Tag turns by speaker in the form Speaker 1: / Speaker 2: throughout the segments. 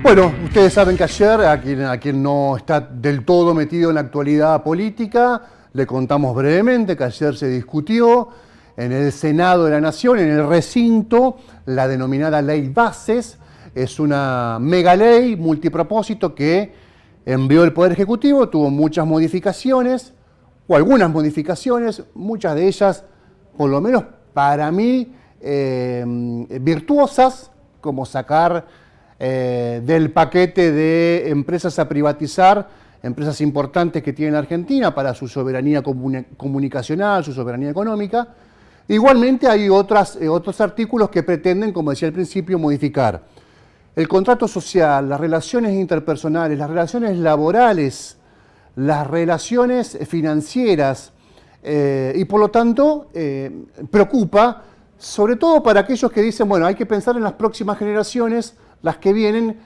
Speaker 1: Bueno, ustedes saben que ayer, a quien no está del todo metido en la actualidad política, le contamos brevemente que ayer se discutió en el Senado de la Nación, en el recinto, la denominada Ley Bases. Es una mega ley multipropósito que envió el Poder Ejecutivo, tuvo muchas modificaciones, o algunas modificaciones, muchas de ellas, por lo menos para mí, virtuosas, como sacar del paquete de empresas a privatizar, empresas importantes que tiene la Argentina para su soberanía comunicacional, su soberanía económica. Igualmente hay otros artículos que pretenden, como decía al principio, modificar el contrato social, las relaciones interpersonales, las relaciones laborales, las relaciones financieras, y por lo tanto preocupa, sobre todo para aquellos que dicen, bueno, hay que pensar en las próximas generaciones, las que vienen,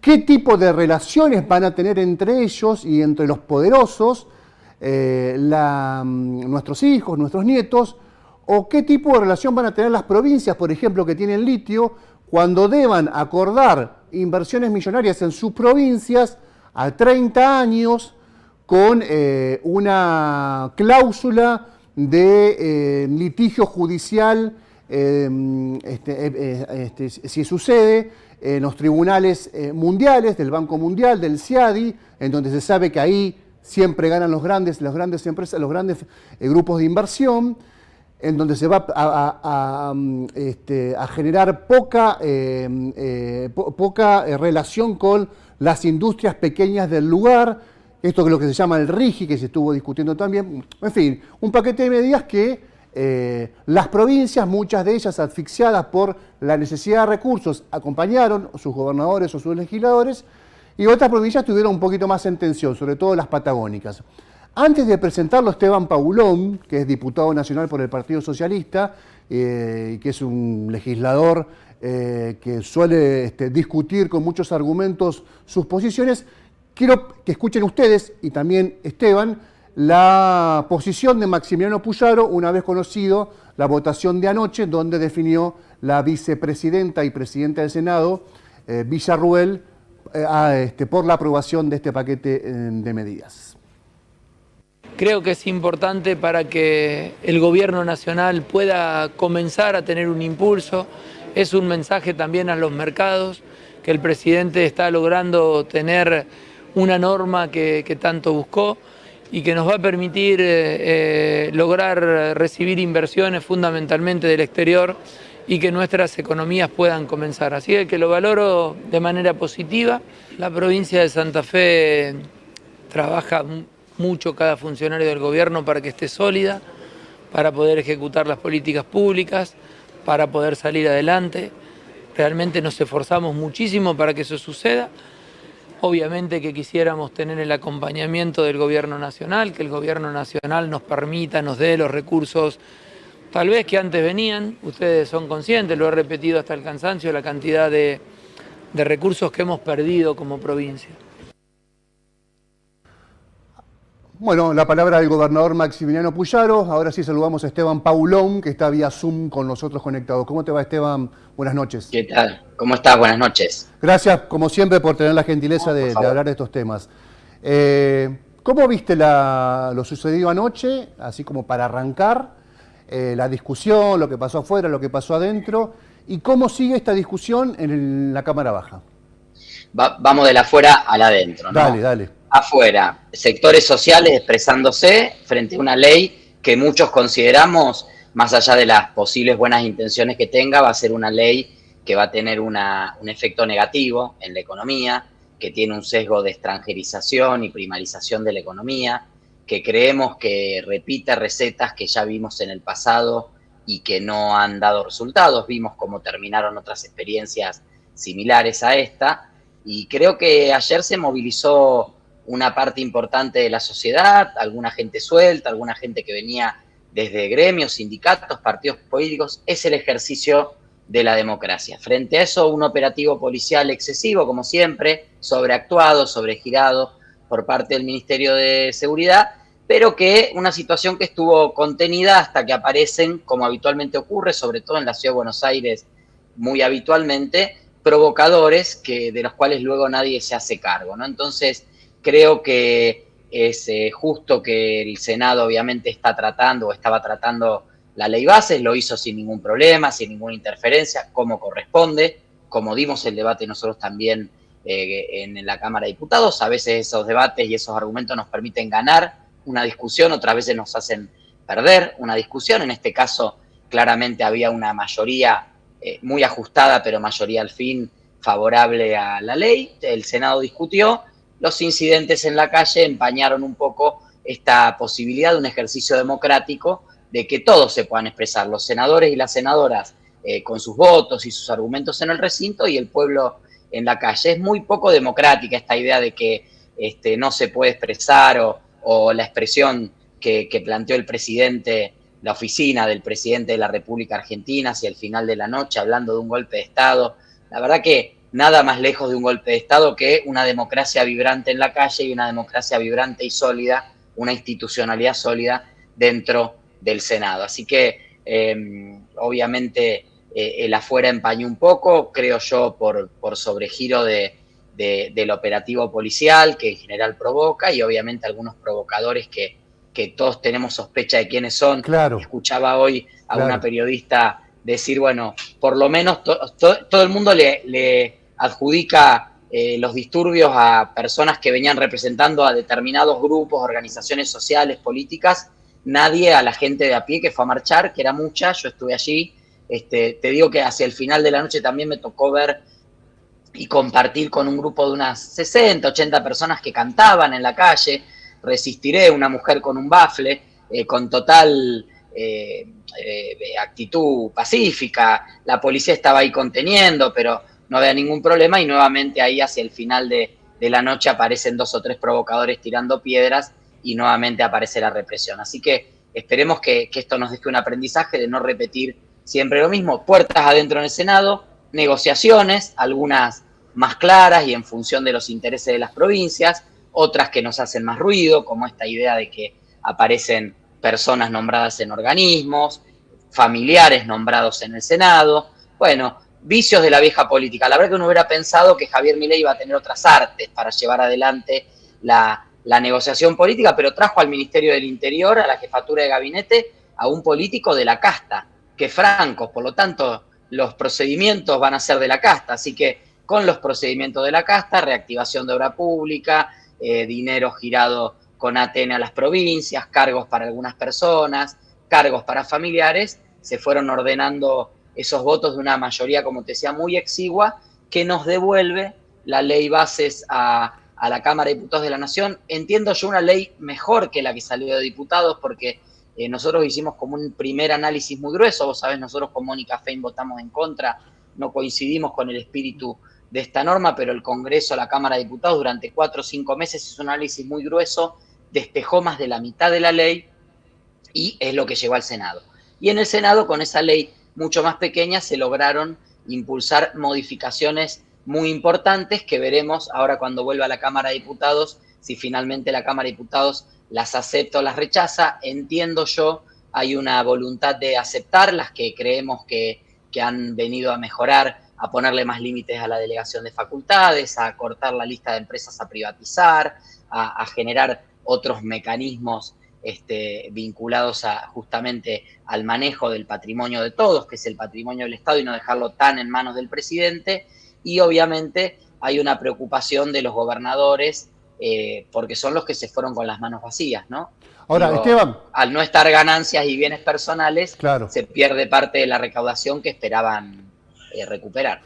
Speaker 1: qué tipo de relaciones van a tener entre ellos y entre los poderosos, nuestros hijos, nuestros nietos, o qué tipo de relación van a tener las provincias, por ejemplo, que tienen litio, cuando deban acordar inversiones millonarias en sus provincias a 30 años con una cláusula de litigio judicial, si sucede, en los tribunales mundiales, del Banco Mundial, del CIADI, en donde se sabe que ahí siempre ganan las grandes empresas, los grandes grupos de inversión, en donde se va a generar poca relación con las industrias pequeñas del lugar. Esto es lo que se llama el RIGI, que se estuvo discutiendo también. En fin, un paquete de medidas que las provincias, muchas de ellas asfixiadas por la necesidad de recursos, acompañaron sus gobernadores o sus legisladores, y otras provincias tuvieron un poquito más en tensión, sobre todo las patagónicas. Antes de presentarlo, Esteban Paulón, que es diputado nacional por el Partido Socialista, que es un legislador que suele discutir con muchos argumentos sus posiciones, quiero que escuchen ustedes, y también Esteban, la posición de Maximiliano Puyaro, una vez conocido la votación de anoche, donde definió la vicepresidenta y presidenta del Senado, Villarruel, por la aprobación de este paquete de medidas.
Speaker 2: Creo que es importante para que el gobierno nacional pueda comenzar a tener un impulso. Es un mensaje también a los mercados, que el presidente está logrando tener una norma que tanto buscó y que nos va a permitir lograr recibir inversiones fundamentalmente del exterior y que nuestras economías puedan comenzar. Así que lo valoro de manera positiva. La provincia de Santa Fe trabaja mucho cada funcionario del gobierno para que esté sólida, para poder ejecutar las políticas públicas, para poder salir adelante. Realmente nos esforzamos muchísimo para que eso suceda. Obviamente que quisiéramos tener el acompañamiento del gobierno nacional, que el gobierno nacional nos permita, nos dé los recursos, tal vez que antes venían. Ustedes son conscientes, lo he repetido hasta el cansancio, la cantidad de recursos que hemos perdido como provincia.
Speaker 1: Bueno, la palabra del gobernador Maximiliano Puyaro. Ahora sí saludamos a Esteban Paulón, que está vía Zoom con nosotros conectados. ¿Cómo te va, Esteban? Buenas noches.
Speaker 3: ¿Qué tal? ¿Cómo estás? Buenas noches.
Speaker 1: Gracias, como siempre, por tener la gentileza de hablar de estos temas. ¿Cómo viste lo sucedido anoche, así como para arrancar, la discusión, lo que pasó afuera, lo que pasó adentro, y cómo sigue esta discusión en la Cámara Baja?
Speaker 3: Vamos de la afuera al adentro, ¿no?
Speaker 1: Dale.
Speaker 3: Afuera, sectores sociales expresándose frente a una ley que muchos consideramos, más allá de las posibles buenas intenciones que tenga, va a ser una ley que va a tener un efecto negativo en la economía, que tiene un sesgo de extranjerización y primarización de la economía, que creemos que repite recetas que ya vimos en el pasado y que no han dado resultados. Vimos cómo terminaron otras experiencias similares a esta, y creo que ayer se movilizó una parte importante de la sociedad, alguna gente suelta, alguna gente que venía desde gremios, sindicatos, partidos políticos. Es el ejercicio de la democracia. Frente a eso, un operativo policial excesivo, como siempre, sobreactuado, sobregirado por parte del Ministerio de Seguridad, pero que una situación que estuvo contenida hasta que aparecen, como habitualmente ocurre, sobre todo en la Ciudad de Buenos Aires, muy habitualmente, provocadores de los cuales luego nadie se hace cargo, ¿no? Entonces, creo que es justo que el Senado obviamente está tratando o estaba tratando la ley bases, lo hizo sin ningún problema, sin ninguna interferencia, como corresponde, como dimos el debate nosotros también en la Cámara de Diputados. A veces esos debates y esos argumentos nos permiten ganar una discusión, otras veces nos hacen perder una discusión. En este caso, claramente había una mayoría muy ajustada, pero mayoría al fin favorable a la ley. El Senado discutió. Los incidentes en la calle empañaron un poco esta posibilidad de un ejercicio democrático de que todos se puedan expresar, los senadores y las senadoras con sus votos y sus argumentos en el recinto y el pueblo en la calle. Es muy poco democrática esta idea de que no se puede expresar o la expresión que planteó el presidente, la oficina del presidente de la República Argentina hacia el final de la noche, hablando de un golpe de Estado. La verdad que nada más lejos de un golpe de Estado que una democracia vibrante en la calle y una democracia vibrante y sólida, una institucionalidad sólida dentro del Senado. Así que obviamente el afuera empañó un poco, creo yo, por sobregiro del operativo policial que en general provoca y obviamente algunos provocadores que todos tenemos sospecha de quiénes son.
Speaker 1: Claro.
Speaker 3: Escuchaba hoy a
Speaker 1: Claro.
Speaker 3: una periodista decir, bueno, por lo menos todo el mundo le adjudica los disturbios a personas que venían representando a determinados grupos, organizaciones sociales, políticas, nadie a la gente de a pie que fue a marchar, que era mucha, yo estuve allí. Te digo que hacia el final de la noche también me tocó ver y compartir con un grupo de unas 60, 80 personas que cantaban en la calle, Resistiré, una mujer con un bafle, con total actitud pacífica, la policía estaba ahí conteniendo, pero no había ningún problema y nuevamente ahí hacia el final de la noche aparecen 2 o 3 provocadores tirando piedras y nuevamente aparece la represión. Así que esperemos que esto nos deje un aprendizaje de no repetir siempre lo mismo, puertas adentro en el Senado, negociaciones, algunas más claras y en función de los intereses de las provincias, otras que nos hacen más ruido, como esta idea de que aparecen personas nombradas en organismos, familiares nombrados en el Senado. Bueno, vicios de la vieja política. La verdad que uno hubiera pensado que Javier Milei iba a tener otras artes para llevar adelante la negociación política, pero trajo al Ministerio del Interior, a la jefatura de gabinete, a un político de la casta, que es Franco. Por lo tanto, los procedimientos van a ser de la casta. Así que con los procedimientos de la casta, reactivación de obra pública, dinero girado con ATN a las provincias, cargos para algunas personas, cargos para familiares, se fueron ordenando esos votos de una mayoría, como te decía, muy exigua, que nos devuelve la ley bases a la Cámara de Diputados de la Nación. Entiendo yo una ley mejor que la que salió de diputados, porque nosotros hicimos como un primer análisis muy grueso. Vos sabés, nosotros con Mónica Fein votamos en contra, no coincidimos con el espíritu de esta norma, pero el Congreso, la Cámara de Diputados, durante 4 o 5 meses hizo un análisis muy grueso, despejó más de la mitad de la ley y es lo que llegó al Senado. Y en el Senado, con esa ley mucho más pequeña, se lograron impulsar modificaciones muy importantes que veremos ahora cuando vuelva a la Cámara de Diputados, si finalmente la Cámara de Diputados las acepta o las rechaza. Entiendo yo, hay una voluntad de aceptar las que creemos que han venido a mejorar, a ponerle más límites a la delegación de facultades, a cortar la lista de empresas a privatizar, a generar otros mecanismos vinculados justamente al manejo del patrimonio de todos, que es el patrimonio del Estado, y no dejarlo tan en manos del presidente. Y obviamente hay una preocupación de los gobernadores, porque son los que se fueron con las manos vacías, ¿no?
Speaker 1: Ahora, Esteban,
Speaker 3: al no estar ganancias y bienes personales,
Speaker 1: claro,
Speaker 3: se pierde parte de la recaudación que esperaban recuperar.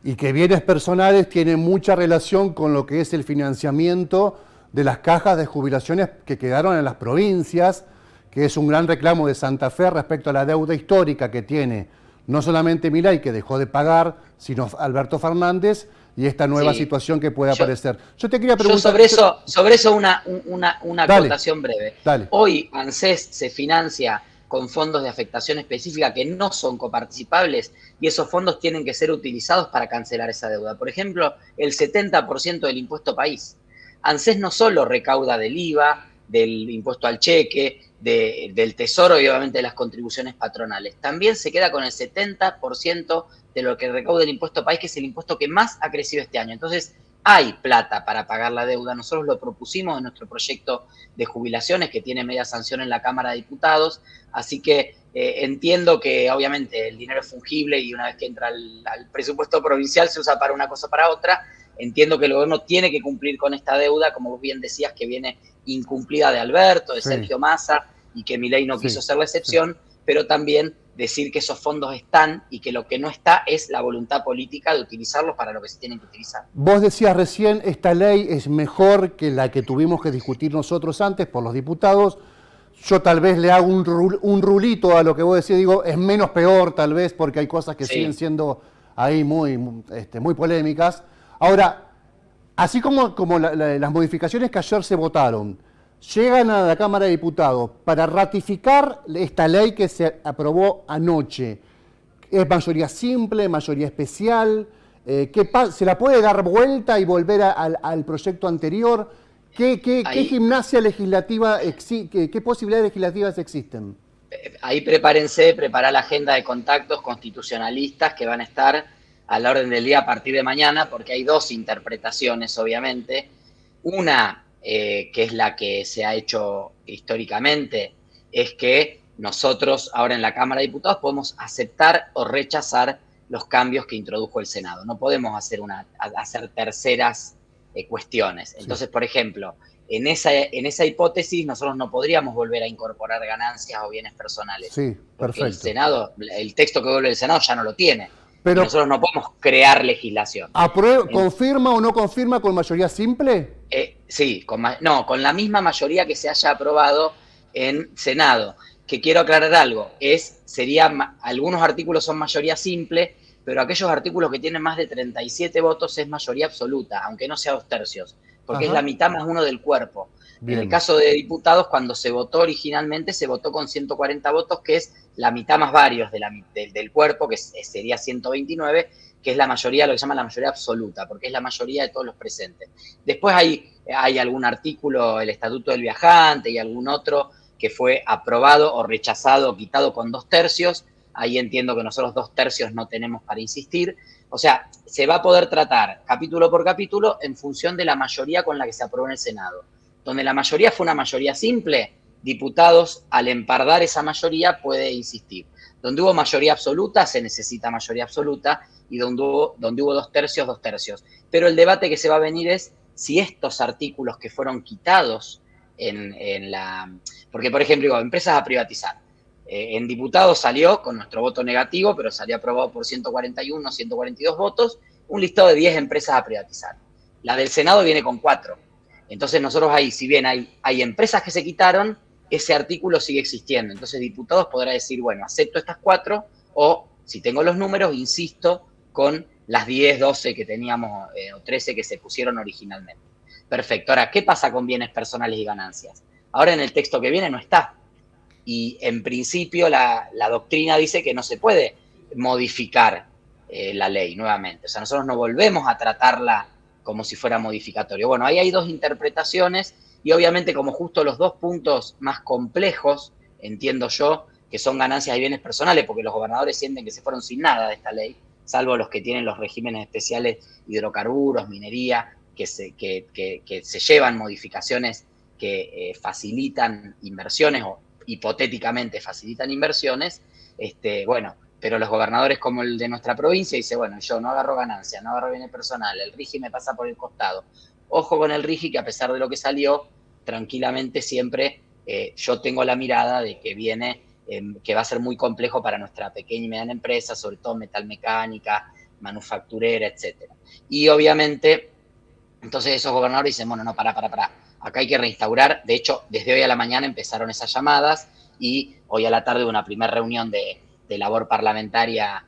Speaker 1: y que bienes personales tienen mucha relación con lo que es el financiamiento de las cajas de jubilaciones que quedaron en las provincias, que es un gran reclamo de Santa Fe respecto a la deuda histórica que tiene no solamente Milei, que dejó de pagar, sino Alberto Fernández, y esta nueva situación que puede aparecer. Yo te quería preguntar...
Speaker 3: Sobre eso una acotación breve.
Speaker 1: Dale.
Speaker 3: Hoy ANSES se financia con fondos de afectación específica que no son coparticipables y esos fondos tienen que ser utilizados para cancelar esa deuda. Por ejemplo, el 70% del impuesto país. ANSES no solo recauda del IVA, del impuesto al cheque, del Tesoro y obviamente de las contribuciones patronales. También se queda con el 70% de lo que recauda el impuesto país, que es el impuesto que más ha crecido este año. Entonces, hay plata para pagar la deuda. Nosotros lo propusimos en nuestro proyecto de jubilaciones, que tiene media sanción en la Cámara de Diputados. Así que entiendo que obviamente el dinero es fungible y una vez que entra al presupuesto provincial se usa para una cosa o para otra. Entiendo que el gobierno tiene que cumplir con esta deuda, como vos bien decías, que viene incumplida de Alberto, de Sergio Massa, y que Milei no quiso ser la excepción, pero también decir que esos fondos están y que lo que no está es la voluntad política de utilizarlos para lo que se tienen que utilizar.
Speaker 1: Vos decías recién, esta ley es mejor que la que tuvimos que discutir nosotros antes por los diputados. Yo tal vez le hago un rulito a lo que vos decís, digo, es menos peor tal vez porque hay cosas que siguen siendo ahí muy polémicas. Ahora, así como las modificaciones que ayer se votaron, llegan a la Cámara de Diputados para ratificar esta ley que se aprobó anoche. ¿Es mayoría simple, mayoría especial? ¿Se la puede dar vuelta y volver al proyecto anterior? ¿Qué gimnasia legislativa, qué posibilidades legislativas existen?
Speaker 3: Ahí prepara la agenda de contactos constitucionalistas que van a estar a la orden del día a partir de mañana, porque hay dos interpretaciones, obviamente. Una, que es la que se ha hecho históricamente, es que nosotros ahora en la Cámara de Diputados podemos aceptar o rechazar los cambios que introdujo el Senado. No podemos hacer terceras cuestiones. Entonces, por ejemplo, en esa hipótesis nosotros no podríamos volver a incorporar ganancias o bienes personales.
Speaker 1: Sí,
Speaker 3: porque
Speaker 1: perfecto.
Speaker 3: el Senado, el texto que vuelve el Senado ya no lo tiene.
Speaker 1: Pero
Speaker 3: y nosotros no podemos crear legislación.
Speaker 1: ¿Confirma o no confirma con mayoría simple?
Speaker 3: Sí, con la misma mayoría que se haya aprobado en Senado. Que quiero aclarar algo, algunos artículos son mayoría simple, pero aquellos artículos que tienen más de 37 votos es mayoría absoluta, aunque no sea 2/3, porque es la mitad más uno del cuerpo. Bien. En el caso de diputados, cuando se votó originalmente, se votó con 140 votos, que es la mitad más varios del cuerpo, que sería 129, que es la mayoría, lo que se llama la mayoría absoluta, porque es la mayoría de todos los presentes. Después hay algún artículo, el Estatuto del Viajante y algún otro que fue aprobado o rechazado o quitado con 2/3. Ahí entiendo que nosotros 2/3 no tenemos para insistir. O sea, se va a poder tratar capítulo por capítulo en función de la mayoría con la que se aprobó en el Senado. Donde la mayoría fue una mayoría simple, diputados, al empardar esa mayoría, puede insistir. Donde hubo mayoría absoluta, se necesita mayoría absoluta, y donde hubo 2/3, 2/3. Pero el debate que se va a venir es si estos artículos que fueron quitados porque, por ejemplo, digo, empresas a privatizar. En diputados salió con nuestro voto negativo, pero salió aprobado por 141, 142 votos, un listado de 10 empresas a privatizar. La del Senado viene con 4. Entonces nosotros ahí, si bien hay empresas que se quitaron, ese artículo sigue existiendo. Entonces diputados podrá decir, bueno, acepto estas 4, o si tengo los números, insisto con las 10, 12 que teníamos, o 13 que se pusieron originalmente. Perfecto. Ahora, ¿qué pasa con bienes personales y ganancias? Ahora en el texto que viene no está. Y en principio la doctrina dice que no se puede modificar la ley nuevamente. O sea, nosotros no volvemos a tratarla como si fuera modificatorio. Bueno, ahí hay dos interpretaciones y obviamente como justo los dos puntos más complejos, entiendo yo, que son ganancias y bienes personales, porque los gobernadores sienten que se fueron sin nada de esta ley, salvo los que tienen los regímenes especiales, hidrocarburos, minería, que se llevan modificaciones que facilitan inversiones o hipotéticamente facilitan inversiones, bueno, pero los gobernadores como el de nuestra provincia dice, bueno, yo no agarro ganancia, no agarro bienes personal, el RIGI me pasa por el costado. Ojo con el RIGI, que a pesar de lo que salió, tranquilamente siempre yo tengo la mirada de que viene, que va a ser muy complejo para nuestra pequeña y mediana empresa, sobre todo metalmecánica, manufacturera, etcétera. Y obviamente, entonces esos gobernadores dicen, bueno, no, pará. Acá hay que reinstaurar. De hecho, desde hoy a la mañana empezaron esas llamadas y hoy a la tarde una primera reunión de labor parlamentaria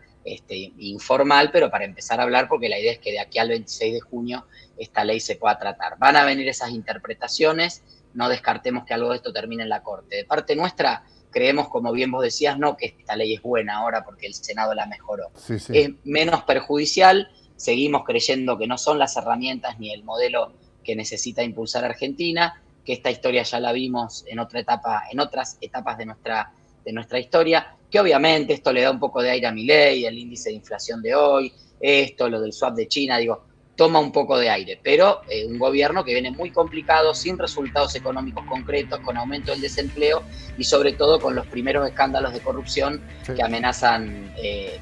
Speaker 3: informal, pero para empezar a hablar, porque la idea es que de aquí al 26 de junio esta ley se pueda tratar. Van a venir esas interpretaciones, no descartemos que algo de esto termine en la Corte. De parte nuestra, creemos, como bien vos decías, no que esta ley es buena ahora porque el Senado la mejoró. Sí. Es menos perjudicial, seguimos creyendo que no son las herramientas ni el modelo que necesita impulsar Argentina, que esta historia ya la vimos en otra etapa, en otras etapas de nuestra historia, que obviamente esto le da un poco de aire a Milei, el índice de inflación de hoy, lo del swap de China, digo, toma un poco de aire, pero un gobierno que viene muy complicado, sin resultados económicos concretos, con aumento del desempleo y sobre todo con los primeros escándalos de corrupción que amenazan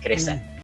Speaker 3: crecer.